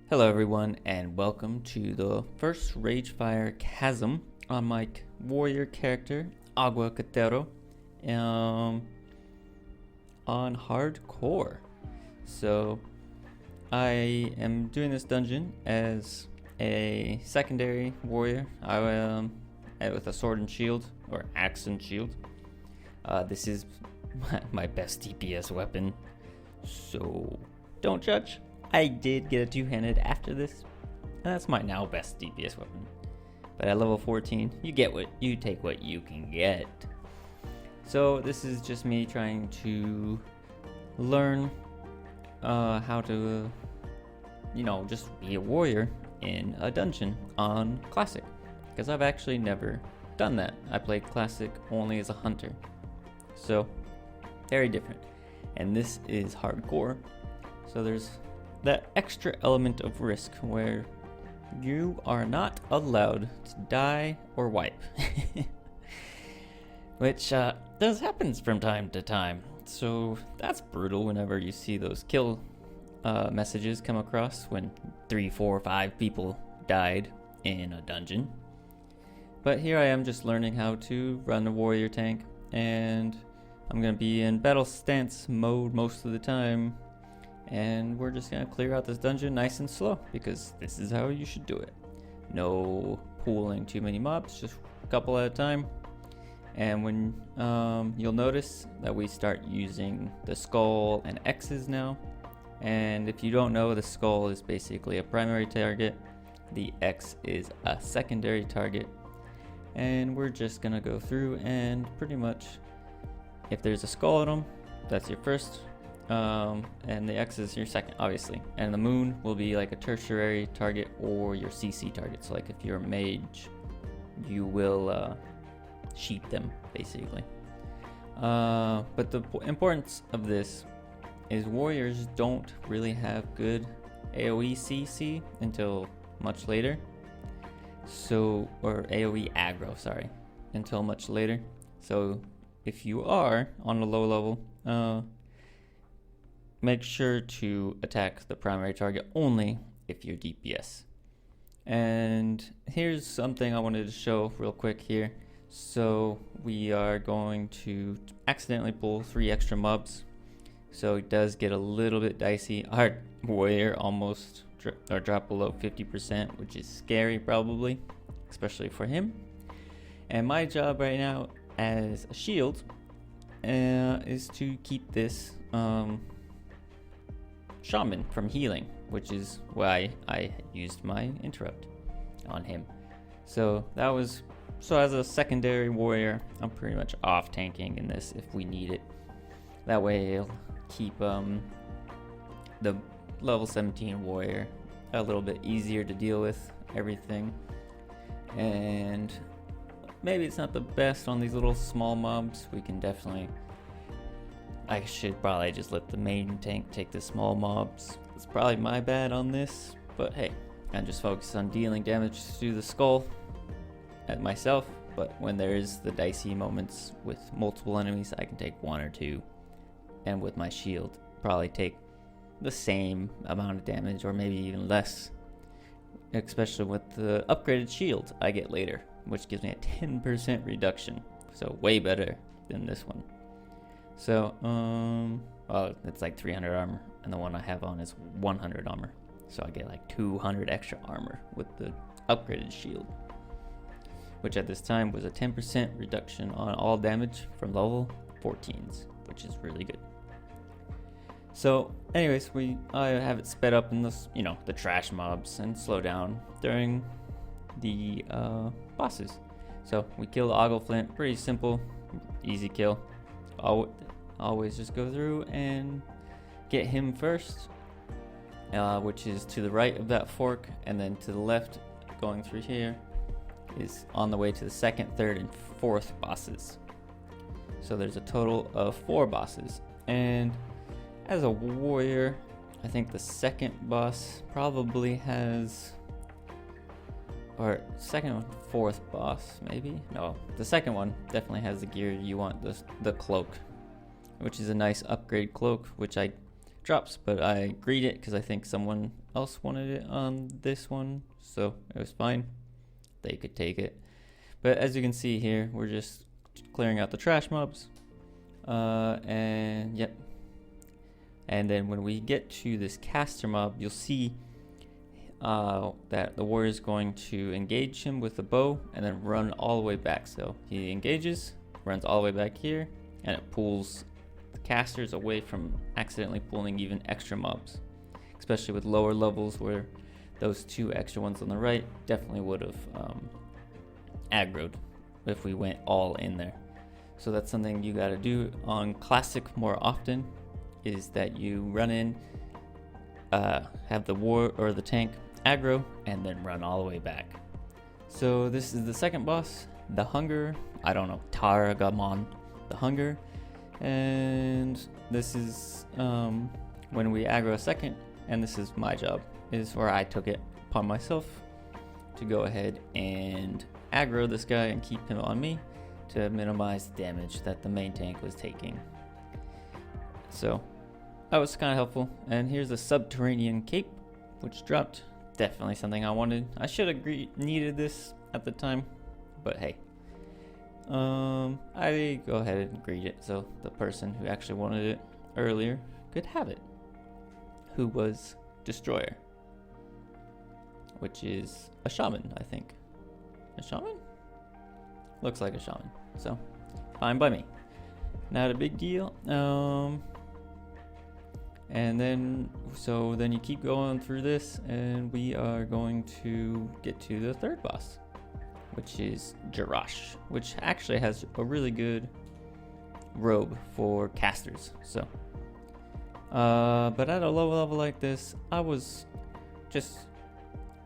Hello everyone and welcome to the first Ragefire Chasm on my warrior character, Agua Catero, on hardcore. So I am doing this dungeon as a secondary warrior. With a sword and shield, or axe and shield. This is my best DPS weapon, so don't judge. I did get a two-handed after this, and that's my now best DPS weapon. But at level 14, you take what you can get. So this is just me trying to learn how to, just be a warrior in a dungeon on Classic, because I've actually never done that. I played Classic only as a hunter, so very different. And this is hardcore, so there's that extra element of risk where you are not allowed to die or wipe, which does happens from time to time. So that's brutal whenever you see those kill messages come across when 3, 4, 5 people died in a dungeon. But here I am just learning how to run a warrior tank, and I'm gonna be in battle stance mode most of the time. And we're just gonna clear out this dungeon nice and slow, because this is how you should do it. No pooling too many mobs, just a couple at a time. And when you'll notice that we start using the skull and X's now. And if you don't know, the skull is basically a primary target. The X is a secondary target. And we're just gonna go through and pretty much, if there's a skull in them, that's your first. And the X is your second, obviously. And the moon will be like a tertiary target or your CC target. So like if you're a mage, you will sheep them, basically. But the importance of this is warriors don't really have good AoE CC until much later. So, or AoE aggro, sorry, until much later. So if you are on a low level, make sure to attack the primary target only if you're DPS. And here's something I wanted to show real quick here. So we are going to accidentally pull 3 extra mobs. So it does get a little bit dicey. Our warrior almost dropped below 50%, which is scary probably, especially for him. And my job right now as a shield is to keep this shaman from healing, which is why I used my interrupt on him. So as a secondary warrior, I'm pretty much off tanking in this if we need it. That way it'll keep the level 17 warrior a little bit easier to deal with everything. And maybe it's not the best on these little small mobs. I should probably just let the main tank take the small mobs. It's probably my bad on this, but hey, I'm just focused on dealing damage to the skull at myself. But when there is the dicey moments with multiple enemies, I can take 1 or 2, and with my shield, probably take the same amount of damage or maybe even less, especially with the upgraded shield I get later, which gives me a 10% reduction, so way better than this one. So, it's like 300 armor, and the one I have on is 100 armor. So I get like 200 extra armor with the upgraded shield, which at this time was a 10% reduction on all damage from level 14s, which is really good. So, anyways, I have it sped up in this, the trash mobs, and slow down during the bosses. So we kill the Ogleflint, pretty simple, easy kill. Always just go through and get him first, which is to the right of that fork, and then to the left, going through here, is on the way to the 2nd, 3rd, and 4th bosses. So there's a total of 4 bosses, and as a warrior, I think the 2nd boss probably has, or 2nd and 4th boss, maybe? No, the 2nd one definitely has the gear you want, the cloak, which is a nice upgrade cloak, which I drops, but I agreed it because I think someone else wanted it on this one, so it was fine. They could take it. But as you can see here, we're just clearing out the trash mobs. And yep. And then when we get to this caster mob, you'll see that the warrior is going to engage him with the bow and then run all the way back. So he engages, runs all the way back here, and it pulls the casters away from accidentally pulling even extra mobs, especially with lower levels where those two extra ones on the right definitely would have aggroed if we went all in there. So that's something you got to do on classic more often, is that you run in, have the war or the tank aggro, and then run all the way back. So this is the second boss, the Hunger. I don't know, Targamon, the Hunger. And this is when we aggro a second, and this is my job, is where I took it upon myself to go ahead and aggro this guy and keep him on me to minimize the damage that the main tank was taking. So that was kind of helpful. And here's a subterranean cape, which dropped. Definitely something I wanted. I should have needed this at the time, but hey. I go ahead and greet it, so the person who actually wanted it earlier could have it, who was Destroyer, which is a shaman, I think. A shaman? Looks like a shaman, so fine by me. Not a big deal. And then you keep going through this, and we are going to get to the third boss, which is Jarash, which actually has a really good robe for casters. So, but at a low level like this, I was just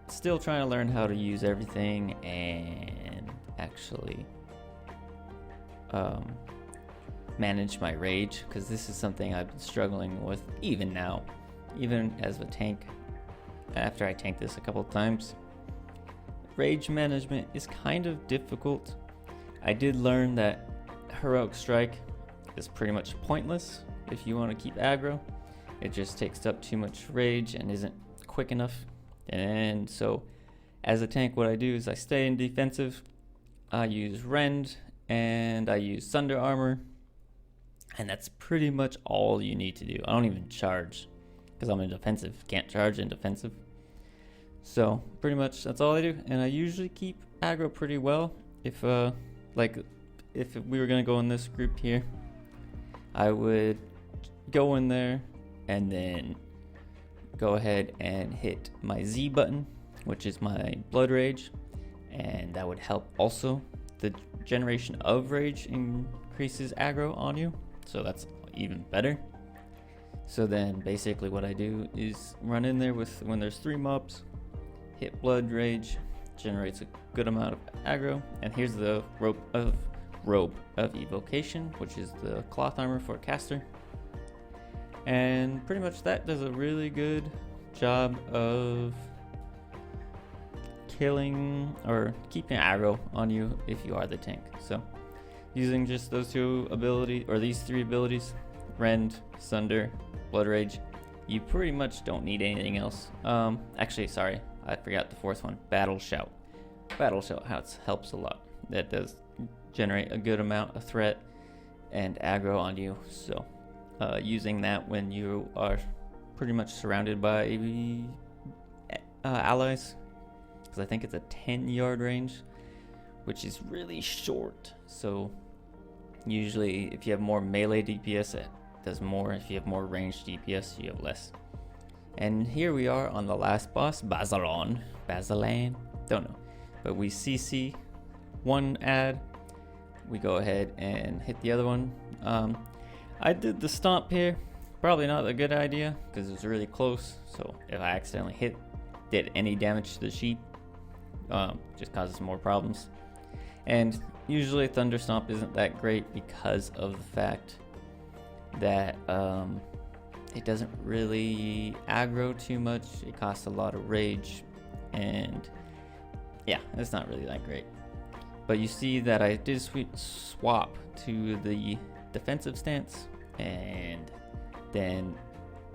still trying to learn how to use everything and actually manage my rage, because this is something I've been struggling with even now, even as a tank. After I tanked this a couple of times, rage management is kind of difficult. I did learn that heroic strike is pretty much pointless if you want to keep aggro. It just takes up too much rage and isn't quick enough. And so as a tank, what I do is I stay in defensive. I use rend and I use thunder armor, and that's pretty much all you need to do. I don't even charge because I'm in defensive. Can't charge in defensive. So pretty much that's all I do, and I usually keep aggro pretty well. If we were gonna go in this group here, I would go in there and then go ahead and hit my Z button, which is my blood rage, and that would help also. The generation of rage increases aggro on you, so that's even better. So then basically what I do is run in there with when there's 3 mobs, hit blood rage, generates a good amount of aggro, and here's the robe of evocation, which is the cloth armor for a caster. And pretty much that does a really good job of killing or keeping aggro on you if you are the tank. So using just those 2 abilities, or these 3 abilities, rend, sunder, blood rage, you pretty much don't need anything else. Actually, sorry, I forgot the 4th one, battle shout. Battle shout helps a lot. That does generate a good amount of threat and aggro on you. So using that when you are pretty much surrounded by allies, because I think it's a 10-yard range, which is really short. So usually if you have more melee DPS, it does more. If you have more ranged DPS, you have less. And here we are on the last boss, Bazalan, don't know. But we CC one ad, we go ahead and hit the other one. I did the stomp here, probably not a good idea because it was really close. So if I accidentally did any damage to the sheep, just causes more problems. And usually Thunder Stomp isn't that great because of the fact that it doesn't really aggro too much. It costs a lot of rage, and yeah, it's not really that great. But you see that I did swap to the defensive stance, and then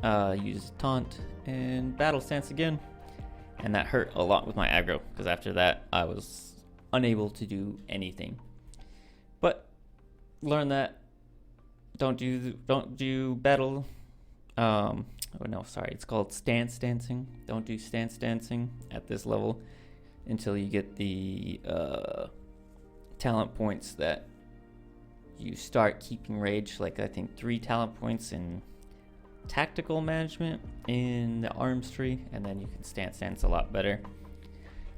use taunt and battle stance again, and that hurt a lot with my aggro because after that I was unable to do anything. But learn that don't do battle. Oh no, sorry, it's called stance dancing. Don't do stance dancing at this level until you get the talent points that you start keeping rage, like I think 3 talent points in tactical management in the arms tree, and then you can stance dance a lot better.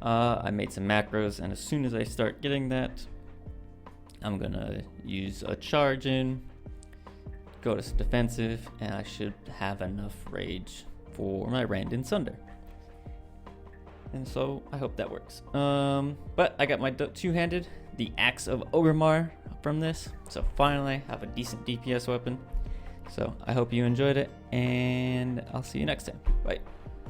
I made some macros, and as soon as I start getting that, I'm gonna use a charge in, go to defensive, and I should have enough rage for my Randon Sunder. And so I hope that works. But I got my two-handed, the Axe of Ogremar from this, so finally I have a decent DPS weapon. So I hope you enjoyed it, and I'll see you next time. Bye.